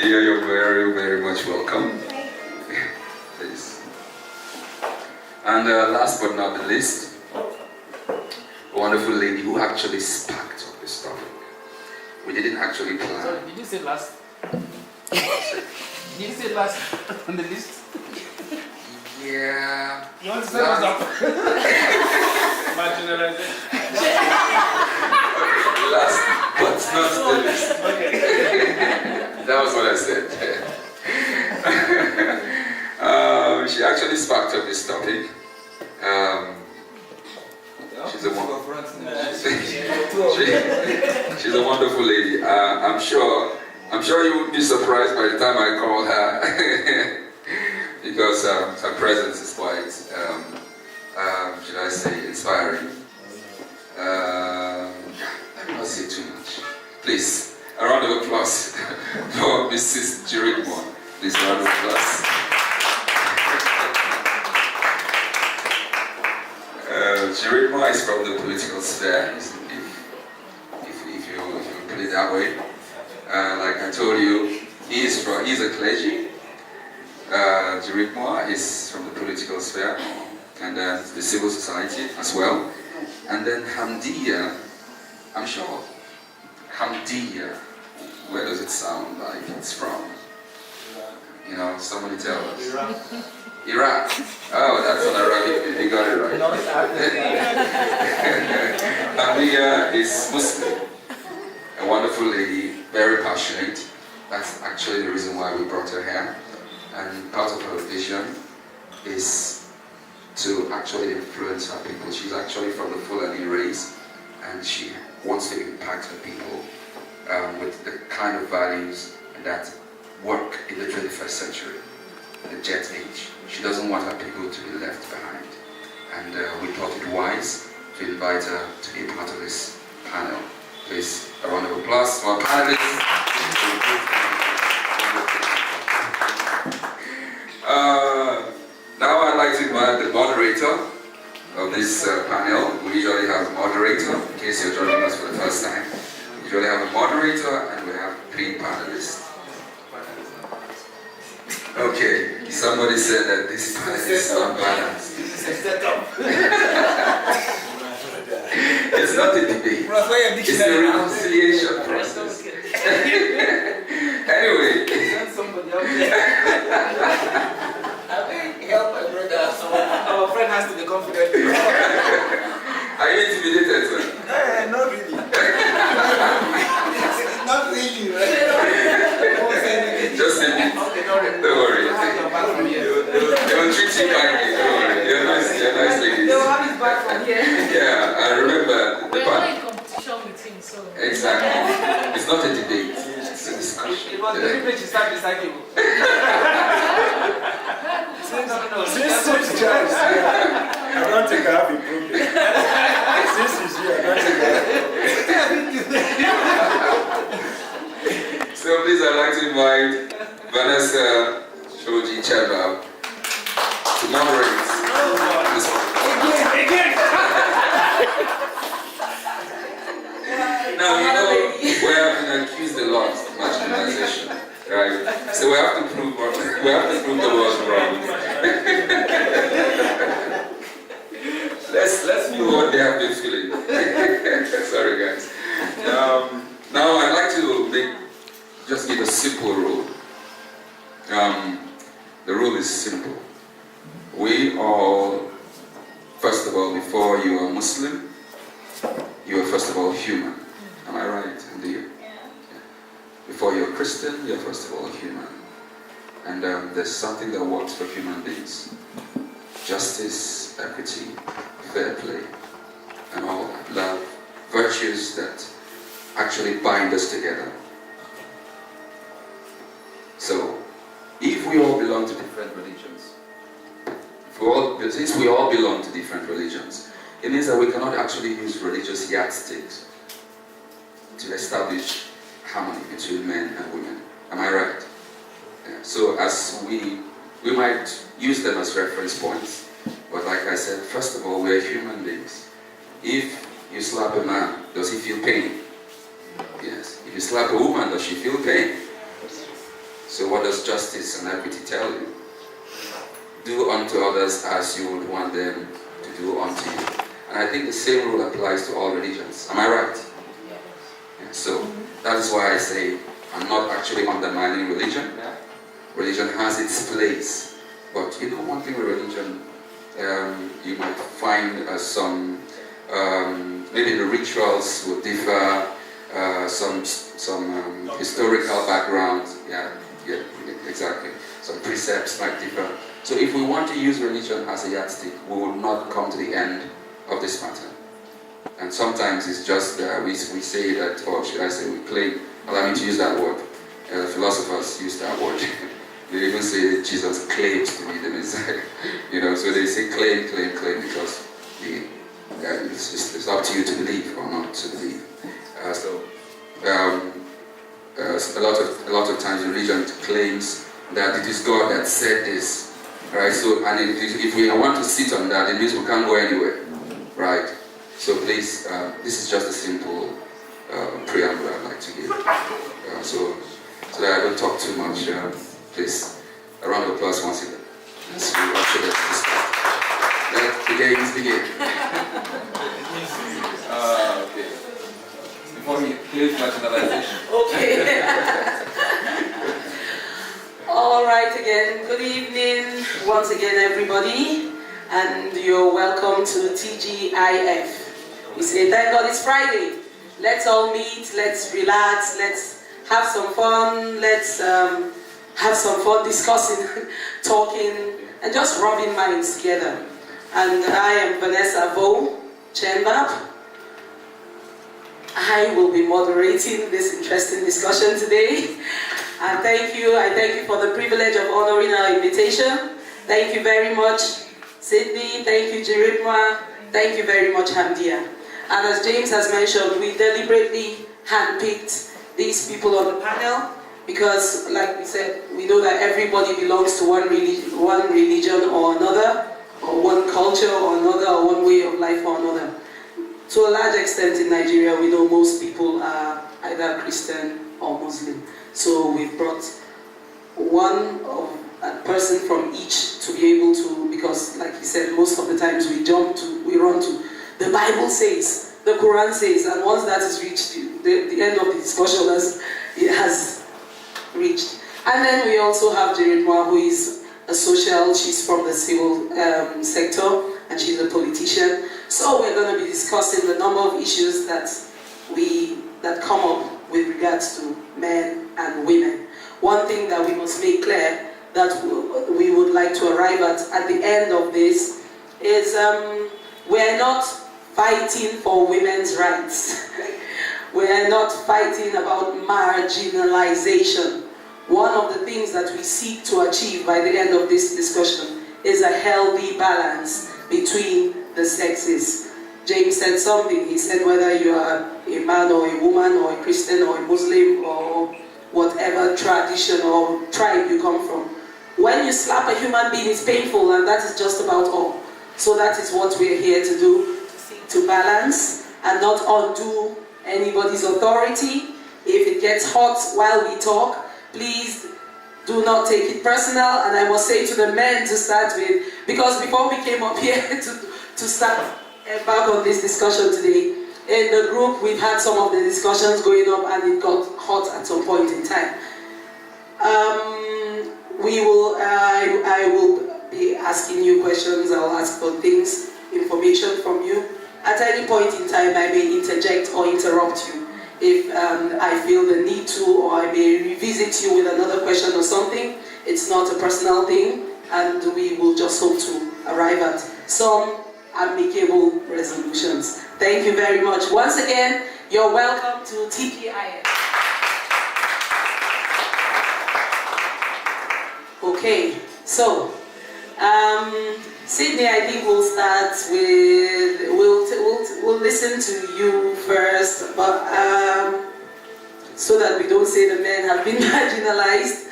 Dear, you're very, very much welcome. Please. And last but not the least, a wonderful lady who actually sparked up this topic. We didn't actually plan. Sorry, did you say last? Did you say last on the list? Yeah. You want to set us up? My generalization. Last but not the least. Okay. That was what I said. She actually sparked up this topic. She's a wonderful lady. I'm sure you would be surprised by the time I called her because her presence is quite, should I say, inspiring. Let me not say too much. Please, a round of applause for Mrs. Jirikmo. Please, a round of applause. Jirikmo is from the political sphere, if you put it that way. Like I told you, he's a clergy. Jirikmo is from the political sphere, and then the civil society as well. And then Hamdiya, I'm sure Hamdiya, where does it sound like it's from? You know, somebody tell us. Iraq. Oh, that's an Arabic. You got it right. Hamdiya is Muslim. A wonderful lady, very passionate. That's actually the reason why we brought her here. And part of her vision is to actually influence her people. She's actually from the Fulani race, and she wants to impact her people with the kind of values that work in the 21st century, the jet age. She doesn't want her people to be left behind. And we thought it wise to invite her to be part of this panel. Please, a round of applause for our panelists. Now I'd like to invite the moderator of this panel. We usually have a moderator, in case you're joining us for the first time. We usually have a moderator and we have 3 panelists. Okay, somebody said that this panel is unbalanced. This is a setup. It's not a debate. It's a reconciliation process. Anyway. Somebody out there. Help my brother. So our friend has to be confident. Are you intimidated, sir? Not really. Not really, right? Just a bit. Don't worry. They will treat you kindly. Don't worry. You're nice ladies. They'll have his back from here. Yeah, I remember the We're part. not in competition with him, so. Exactly. It's not a debate. It's a discussion. It was the privilege to stand beside you. Since Joyce, I don't think I have a problem. Since he's here, I don't think I have a problem. So please, I'd like to invite Vanessa Shoji Cheba to moderate this one. Again. Now, you know, we have been accused a lot of marginalization, right? So we have to prove the world wrong. Let's view what they have been feeling. Sorry, guys. Now I'd like to just give a simple rule. The rule is simple. We all, first of all, before you are Muslim, you are first of all human. Am I right? Indeed. Yeah. Before you're Christian, you're first of all human. And there's something that works for human beings. Justice, equity, fair play, and all that. Love, virtues that actually bind us together. So, if we all belong to different religions, since we all belong to different religions, it means that we cannot actually use religious yardsticks to establish harmony between men and women. Am I right? Yeah. So as we might use them as reference points, but like I said, first of all, we're human beings. If you slap a man, does he feel pain? Yes. If you slap a woman, does she feel pain? So what does justice and equity tell you? Do unto others as you would want them to do unto you. And I think the same rule applies to all religions. Am I right? Yeah, so that is why I say I'm not actually undermining religion. Religion has its place. But you know, one thing with religion, you might find some, maybe the rituals will differ, some historical background, yeah, exactly. Some precepts might differ. So if we want to use religion as a yardstick, we will not come to the end of this matter. And sometimes it's just, we say that, or should I say, we claim, allow me to use that word. Philosophers use that word. They even say that Jesus claims to be the Messiah. You know, so they say claim, claim, claim, because it's up to you to believe or not to believe. A lot of times religion claims that it is God that said this. Right, so, and if we want to sit on that, it means we can't go anywhere, right? So please, this is just a simple preamble I'd like to give. So that I don't talk too much, please, a round of applause once again. Let's let the games begin. Okay. Before we play nationalization. Okay. All right, again, good evening once again, everybody, and you're welcome to Tgif. We say, thank God it's Friday. Let's all meet, let's relax, let's have some fun, let's have some fun discussing, talking, and just rubbing minds together. And I am Vanessa Vo Chenbap. I will be moderating this interesting discussion today. And I thank you for the privilege of honoring our invitation. Thank you very much, Sydney. Thank you, Jeritma. Thank you very much, Hamdia. And as James has mentioned, we deliberately handpicked these people on the panel because, like we said, we know that everybody belongs to one religion or another, or one culture or another, or one way of life or another. To a large extent in Nigeria, we know most people are either Christian or Muslim. So we've brought a person from each to be able to, because like he said, most of the times we run to, the Bible says, the Quran says, and once that is reached, the end of the discussion has reached. And then we also have Jeritma, who is she's from the civil sector, and she's a politician. So we're going to be discussing the number of issues that come up with regards to men and women. One thing that we must make clear that we would like to arrive at the end of this is we're not fighting for women's rights. We're not fighting about marginalization. One of the things that we seek to achieve by the end of this discussion is a healthy balance between the sexes. James said something. He said whether you are a man or a woman or a Christian or a Muslim or whatever tradition or tribe you come from, when you slap a human being, it's painful, and that is just about all. So that is what we're here to do, to balance and not undo anybody's authority. If it gets hot while we talk, please do not take it personal. And I must say to the men to start with, because before we came up here to start back on this discussion today, in the group we've had some of the discussions going up and it got hot at some point in time. I will be asking you questions. I'll ask for things, information from you. At any point in time I may interject or interrupt you if I feel the need to, or I may revisit you with another question or something. It's not a personal thing, and we will just hope to arrive at some amicable resolutions. Thank you very much. Once again, you're welcome to TPIS. Okay, so Sydney, I think we'll start with, we'll listen to you first, but so that we don't say the men have been marginalized.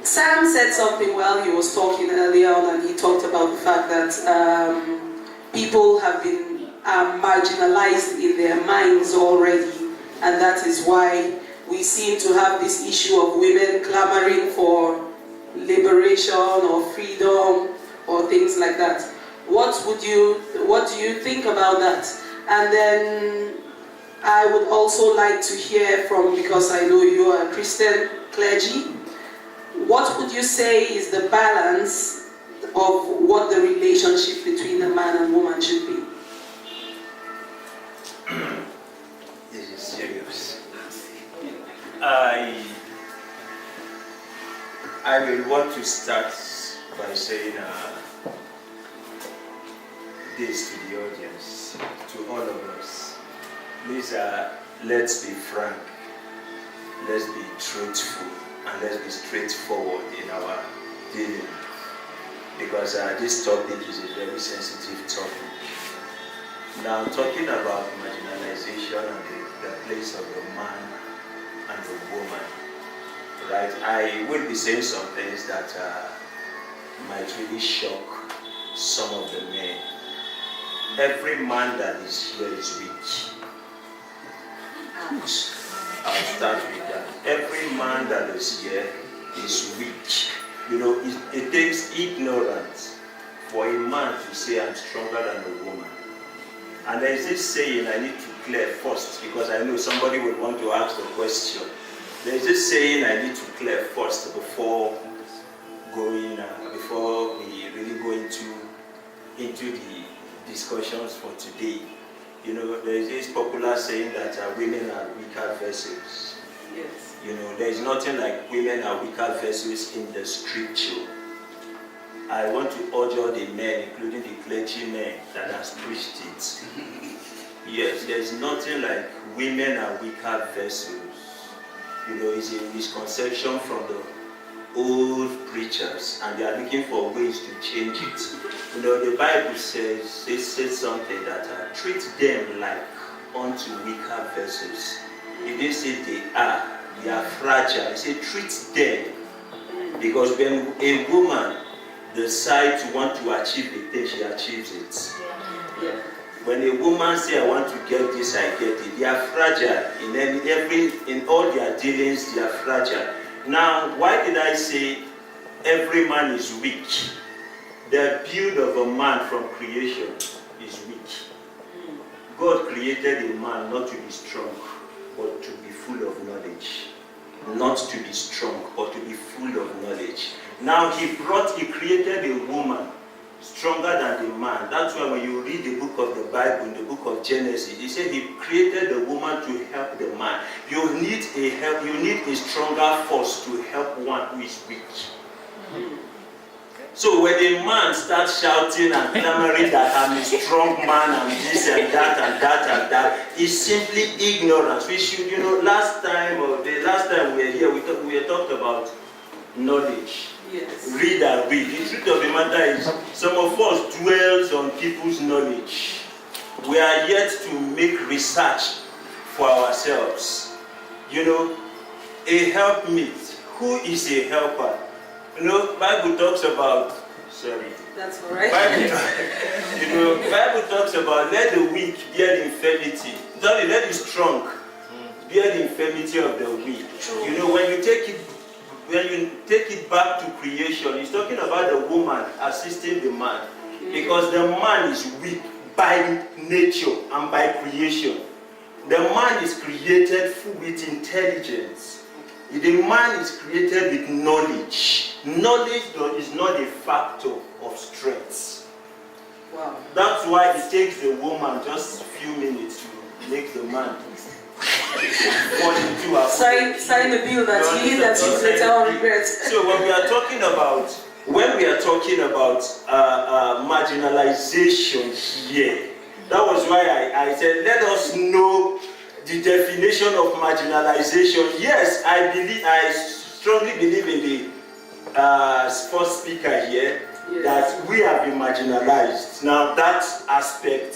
Sam said something while he was talking earlier on, and he talked about the fact that people have been marginalized in their minds already, and that is why we seem to have this issue of women clamoring for liberation or freedom or things like that. What do you think about that? And then I would also like to hear from, because I know you are a Christian clergy, what would you say is the balance of what the relationship between a man and woman should be? This is serious. I will want to start by saying this to the audience, to all of us. Please, let's be frank, let's be truthful, and let's be straightforward in our dealing. Because this topic is a very sensitive topic. Now, talking about marginalization and the place of the man and the woman, right? I will be saying some things that might really shock some of the men. Every man that is here is weak. Ouch. I'll start with that. Every man that is here is weak. You know, it takes ignorance for a man to say I'm stronger than a woman. And there is this saying I need to clear first, because I know somebody would want to ask the question. There is this saying I need to clear first before we really go into the discussions for today. You know, there is this popular saying that women are weaker vessels. Yes. You know, there is nothing like women are weaker vessels in the scripture. I want to urge all the men, including the clergymen that has preached it. Yes, there is nothing like women are weaker vessels. You know, it's a misconception from the old preachers, and they are looking for ways to change it. You know, the Bible says something that treat them like unto weaker vessels. It didn't say they are fragile. It said treat them, because when a woman decides to want to achieve a thing, she achieves it. Yeah. When a woman says, I want to get this, I get it, they are fragile. In all their dealings, they are fragile. Now, why did I say every man is weak? The build of a man from creation is weak. God created a man not to be strong, but to be full of knowledge. Not to be strong, but to be full of knowledge. Now, he created a woman stronger than the man. That's why when you read the book of the Bible, in the book of Genesis, he said he created the woman to help the man. You need a stronger force to help one who is weak. So when a man starts shouting and clamoring that I'm a strong man and this and that and that and that, it's simply ignorance. We should, you know, last time we were here, we talked about knowledge. Yes. Read and read. The truth of the matter is, some of us dwells on people's knowledge. We are yet to make research for ourselves. You know, a helpmeet. Who is a helper? You know, Bible talks about. Sorry. That's all right. Bible talks about let the weak bear the infirmity. Sorry, let the strong bear the infirmity of the weak. True. You know, when you take it back to creation, it's talking about the woman assisting the man. Because the man is weak by nature and by creation. The man is created with intelligence. The man is created with knowledge. Knowledge is not a factor of strength. Wow. That's why it takes the woman just a few minutes to make the man sign the bill that he later on regrets. So when we are talking about marginalization here, that was why I said let us know the definition of marginalization. Yes, I strongly believe in the first speaker here, yes, that we have been marginalized. Now that aspect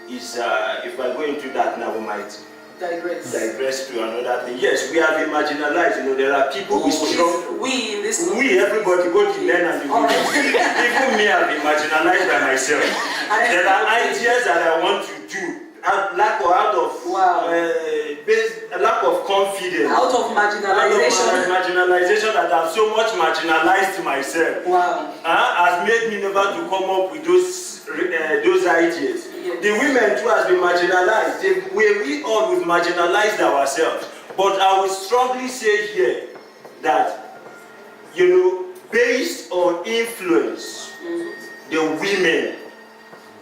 is, if I go into that now, we might digress to another thing. Yes, we have been marginalized. You know, there are people who strong. Everybody, go to learn and you will. Even me, I've been marginalized by myself. There are ideas that I want to do out of a lack of confidence. Out of marginalization. Marginalization that I've so much marginalized myself. Wow. Has made me never to come up with those ideas. Yes. The women too has been marginalized. We all we've marginalized ourselves. But I will strongly say here that, you know, based on influence, the women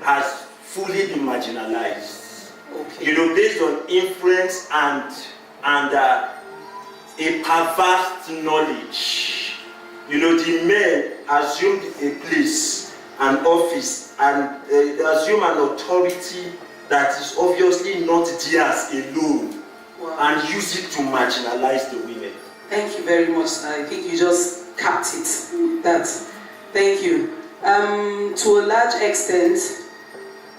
has fully been marginalized. Okay. You know, based on influence and a perverse knowledge. You know, the men assumed a place, an office, and they assume an authority that is obviously not theirs alone. Wow. And use it to marginalize the women. Thank you very much. I think you just capped it. Thank you. To a large extent,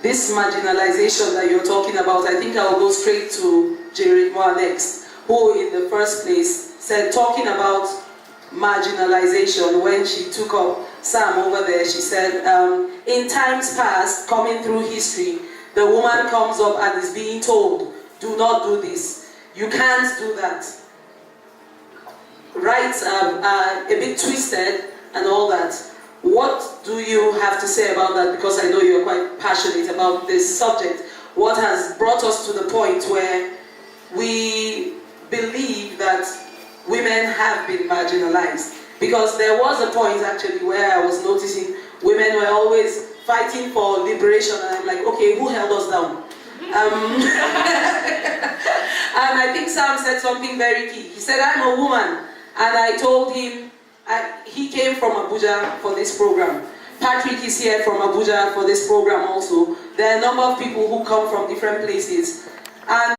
this marginalization that you're talking about, I think I'll go straight to Jared Moore next, who in the first place said, talking about marginalization, when she took up Sam over there, she said, in times past, coming through history, the woman comes up and is being told, do not do this. You can't do that. Rights are a bit twisted and all that. What do you have to say about that? Because I know you're quite passionate about this subject. What has brought us to the point where we believe that women have been marginalized? Because there was a point actually where I was noticing women were always fighting for liberation, and I'm like, okay, who held us down? And I think Sam said something very key. He said, I'm a woman. And I told him, he came from Abuja for this program. Patrick is here from Abuja for this program also. There are a number of people who come from different places. And